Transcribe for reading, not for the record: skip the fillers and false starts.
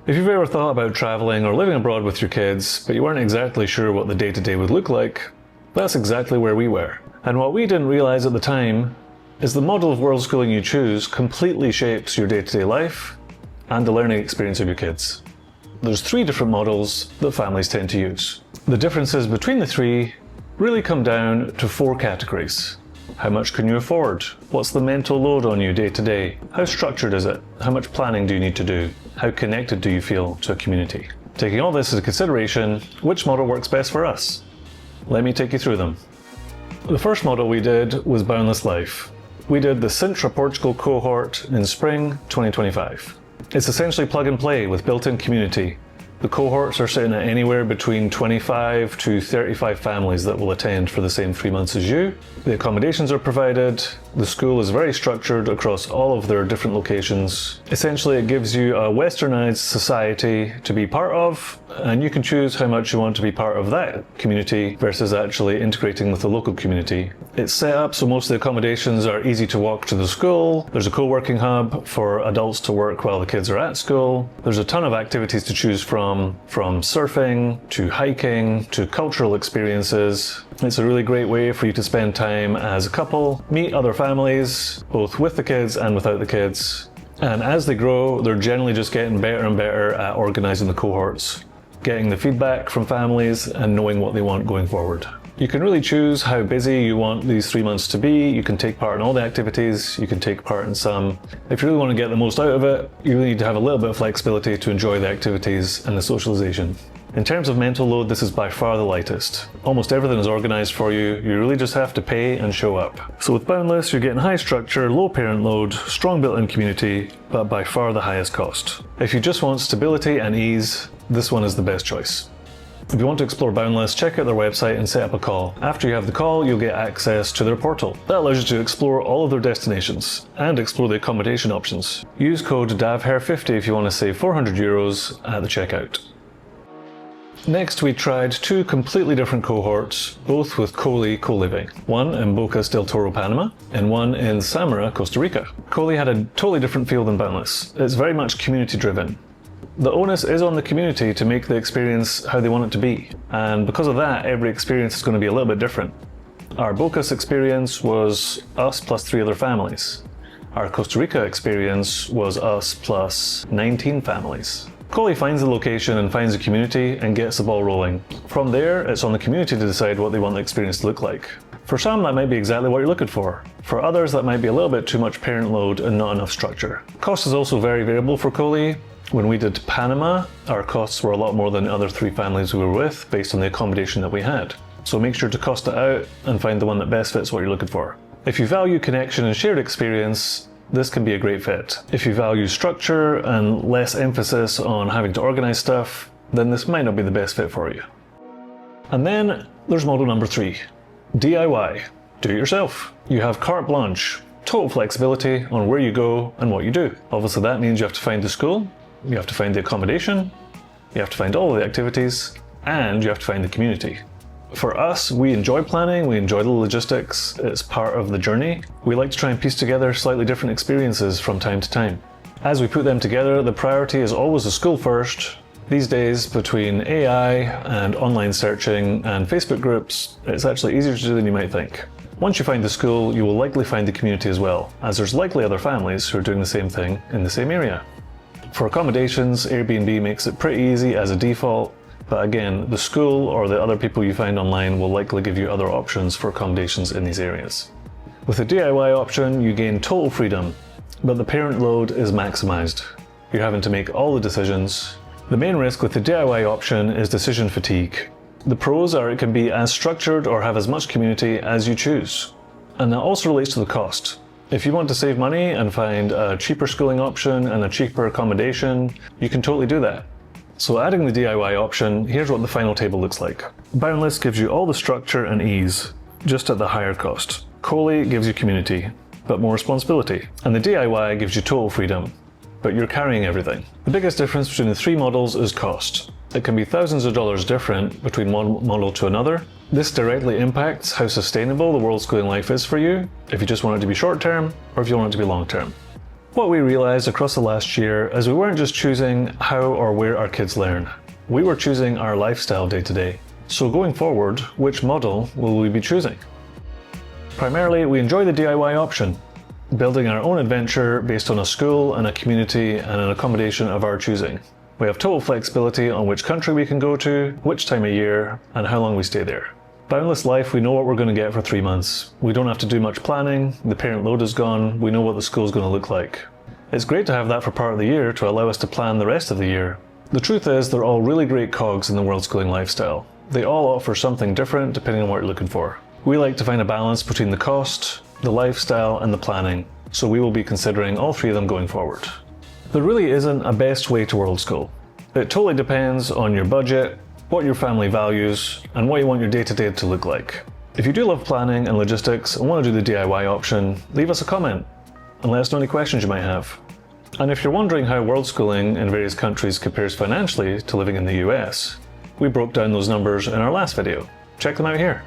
If you've ever thought about traveling or living abroad with your kids, but you weren't exactly sure what the day-to-day would look like, that's exactly where we were. And what we didn't realize at the time is the model of world schooling you choose completely shapes your day-to-day life and the learning experience of your kids. There's 3 different models that families tend to use. The differences between the 3 really come down to 4 categories. How much can you afford? What's the mental load on you day to day? How structured is it? How much planning do you need to do? How connected do you feel to a community? Taking all this into consideration, which model works best for us? Let me take you through them. The first model we did was Boundless Life. We did the Sintra Portugal cohort in spring 2025. It's essentially plug and play with built-in community. The cohorts are sitting at anywhere between 25 to 35 families that will attend for the same 3 months as you. The accommodations are provided. The school is very structured across all of their different locations. Essentially, it gives you a westernized society to be part of, and you can choose how much you want to be part of that community versus actually integrating with the local community. It's set up so most of the accommodations are easy to walk to the school. There's a co-working hub for adults to work while the kids are at school. There's a ton of activities to choose from surfing to hiking to cultural experiences. It's a really great way for you to spend time as a couple, meet other families, both with the kids and without the kids. And as they grow, they're generally just getting better and better at organizing the cohorts, getting the feedback from families and knowing what they want going forward. You can really choose how busy you want these 3 months to be. You can take part in all the activities, you can take part in some. If you really want to get the most out of it, you really need to have a little bit of flexibility to enjoy the activities and the socialization. In terms of mental load, this is by far the lightest. Almost everything is organized for you. You really just have to pay and show up. So with Boundless, you're getting high structure, low parent load, strong built-in community, but by far the highest cost. If you just want stability and ease, this one is the best choice. If you want to explore Boundless, check out their website and set up a call. After you have the call, you'll get access to their portal. That allows you to explore all of their destinations and explore the accommodation options. Use code DAVHAIR50 if you want to save €400 at the checkout. Next, we tried 2 completely different cohorts, both with Cohli co-living. One in Bocas del Toro, Panama, and one in Samara, Costa Rica. Cohli had a totally different feel than Boundless. It's very much community driven. The onus is on the community to make the experience how they want it to be. And because of that, every experience is going to be a little bit different. Our Bocas experience was us plus 3 other families. Our Costa Rica experience was us plus 19 families. Cohli finds the location and finds the community and gets the ball rolling. From there, it's on the community to decide what they want the experience to look like. For some, that might be exactly what you're looking for. For others, that might be a little bit too much parent load and not enough structure. Cost is also very variable for Cohli. When we did Panama, our costs were a lot more than the other 3 families we were with based on the accommodation that we had. So make sure to cost it out and find the one that best fits what you're looking for. If you value connection and shared experience, this can be a great fit. If you value structure and less emphasis on having to organize stuff, then this might not be the best fit for you. And then there's model number 3, DIY, do it yourself. You have carte blanche, total flexibility on where you go and what you do. Obviously that means you have to find the school, you have to find the accommodation, you have to find all of the activities, and you have to find the community. For us, we enjoy planning, we enjoy the logistics, it's part of the journey. We like to try and piece together slightly different experiences from time to time. As we put them together, the priority is always the school first. These days, between AI and online searching and Facebook groups, it's actually easier to do than you might think. Once you find the school, you will likely find the community as well, as there's likely other families who are doing the same thing in the same area. For accommodations, Airbnb makes it pretty easy as a default. But again, the school or the other people you find online will likely give you other options for accommodations in these areas. With the DIY option, you gain total freedom, but the parent load is maximized. You're having to make all the decisions. The main risk with the DIY option is decision fatigue. The pros are it can be as structured or have as much community as you choose. And that also relates to the cost. If you want to save money and find a cheaper schooling option and a cheaper accommodation, you can totally do that. So adding the DIY option, here's what the final table looks like. Boundless gives you all the structure and ease, just at the higher cost. Cohli gives you community, but more responsibility. And the DIY gives you total freedom, but you're carrying everything. The biggest difference between the 3 models is cost. It can be thousands of dollars different between one model to another. This directly impacts how sustainable the world schooling life is for you, if you just want it to be short term or if you want it to be long term. What we realized across the last year is we weren't just choosing how or where our kids learn. We were choosing our lifestyle day to day. So going forward, which model will we be choosing? Primarily, we enjoy the DIY option, building our own adventure based on a school and a community and an accommodation of our choosing. We have total flexibility on which country we can go to, which time of year, and how long we stay there. Boundless Life, we know what we're going to get for 3 months. We don't have to do much planning, the parent load is gone, we know what the school's going to look like. It's great to have that for part of the year to allow us to plan the rest of the year. The truth is, they're all really great cogs in the world schooling lifestyle. They all offer something different depending on what you're looking for. We like to find a balance between the cost, the lifestyle, and the planning, so we will be considering all 3 of them going forward. There really isn't a best way to world school. It totally depends on your budget, what your family values, and what you want your day-to-day to look like. If you do love planning and logistics and want to do the DIY option, leave us a comment and let us know any questions you might have. And if you're wondering how world schooling in various countries compares financially to living in the US, we broke down those numbers in our last video. Check them out here.